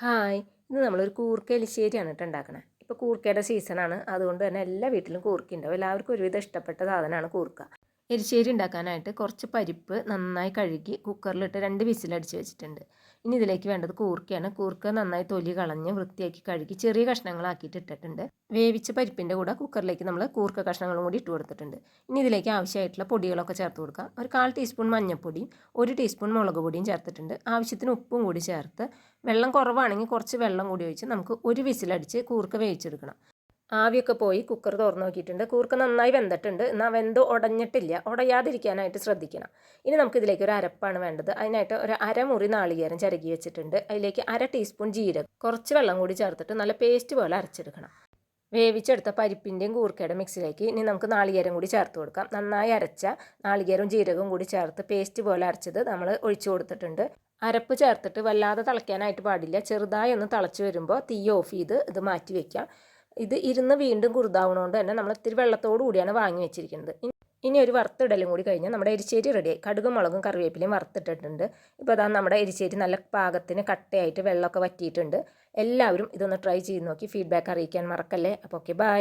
Hi, ഇന്ന് നമ്മളൊരു കൂർക്ക എലിശ്ശേരിയാണ് കേട്ടോ ഉണ്ടാക്കണേ. ഇപ്പോൾ കൂർക്കയുടെ സീസണാണ്, അതുകൊണ്ട് തന്നെ എല്ലാ വീട്ടിലും കൂർക്ക ഉണ്ടാവും. എല്ലാവർക്കും ഒരുവിധം ഇഷ്ടപ്പെട്ട സാധനമാണ് കൂർക്ക. എരിശ്ശേരി ഉണ്ടാക്കാനായിട്ട് കുറച്ച് പരിപ്പ് നന്നായി കഴുകി കുക്കറിലിട്ട് 2 വിസിലടിച്ച് വെച്ചിട്ടുണ്ട്. ഇനി ഇതിലേക്ക് വേണ്ടത് കൂർക്കയാണ്. കൂർക്ക നന്നായി തൊലി കളഞ്ഞ് വൃത്തിയാക്കി കഴുകി ചെറിയ കഷ്ണങ്ങളാക്കിയിട്ട് ഇട്ടിട്ടുണ്ട്. വേവിച്ച പരിപ്പിൻ്റെ കൂടെ കുക്കറിലേക്ക് നമ്മൾ കൂർക്ക കഷ്ണങ്ങളും കൂടി ഇട്ട് കൊടുത്തിട്ടുണ്ട്. ഇനി ഇതിലേക്ക് ആവശ്യമായിട്ടുള്ള പൊടികളൊക്കെ ചേർത്ത് കൊടുക്കാം. ഒരു 1/4 ടീസ്പൂൺ മഞ്ഞൾപ്പൊടിയും 1 ടീസ്പൂൺ മുളക് പൊടിയും ചേർത്തിട്ടുണ്ട്. ആവശ്യത്തിന് ഉപ്പും കൂടി ചേർത്ത് വെള്ളം കുറവാണെങ്കിൽ കുറച്ച് വെള്ളം കൂടി ഒഴിച്ച് നമുക്ക് ഒരു വിസിലടിച്ച് കൂർക്ക വേവിച്ചെടുക്കണം. ആവിയൊക്കെ പോയി കുക്കർ തുറന്ന് നോക്കിയിട്ടുണ്ട്. കൂർക്ക നന്നായി വെന്തിട്ടുണ്ട്. എന്നാൽ വെന്ത് ഉടഞ്ഞിട്ടില്ല. ഉടയാതിരിക്കാനായിട്ട് ശ്രദ്ധിക്കണം. ഇനി നമുക്കിതിലേക്ക് ഒരു അരപ്പാണ് വേണ്ടത്. അതിനായിട്ട് ഒരു അരമുറി നാളികേരം ചിരകി വെച്ചിട്ടുണ്ട്. അതിലേക്ക് 1/2 ടീസ്പൂൺ ജീരകം, കുറച്ച് വെള്ളം കൂടി ചേർത്തിട്ട് നല്ല പേസ്റ്റ് പോലെ അരച്ചെടുക്കണം. വേവിച്ചെടുത്ത പരിപ്പിൻ്റെയും കൂർക്കയുടെ മിക്സിലേക്ക് ഇനി നമുക്ക് നാളികേരം കൂടി ചേർത്ത് കൊടുക്കാം. നന്നായി അരച്ച നാളികേരവും ജീരകവും കൂടി ചേർത്ത് പേസ്റ്റ് പോലെ അരച്ചത് നമ്മൾ ഒഴിച്ചു കൊടുത്തിട്ടുണ്ട്. അരപ്പ് ചേർത്തിട്ട് വല്ലാതെ തിളയ്ക്കാനായിട്ട് പാടില്ല. ചെറുതായി ഒന്ന് തിളച്ച് വരുമ്പോൾ തീ ഓഫ് ചെയ്ത് ഇത് മാറ്റി വയ്ക്കാം. ഇത് ഇരുന്ന് വീണ്ടും കുറുതാവുന്നതുകൊണ്ട് തന്നെ നമ്മൾ ഇത്തിരി വെള്ളത്തോടു കൂടിയാണ് വാങ്ങി വെച്ചിരിക്കുന്നത്. ഇനി ഒരു വറുത്തിടലും കൂടി കഴിഞ്ഞാൽ നമ്മുടെ എരിശ്ശേരി റെഡിയായി. കടുകും മുളകും കറിവേപ്പിലയും വറുത്തിട്ടിട്ടുണ്ട്. ഇപ്പോൾ അതാ നമ്മുടെ എരിശ്ശേരി നല്ല പാകത്തിന് കട്ടയായിട്ട് വെള്ളമൊക്കെ വറ്റിയിട്ടുണ്ട്. എല്ലാവരും ഇതൊന്ന് ട്രൈ ചെയ്ത് നോക്കി ഫീഡ്ബാക്ക് അറിയിക്കാൻ മറക്കല്ലേ. അപ്പോൾ ഓക്കെ, ബൈ.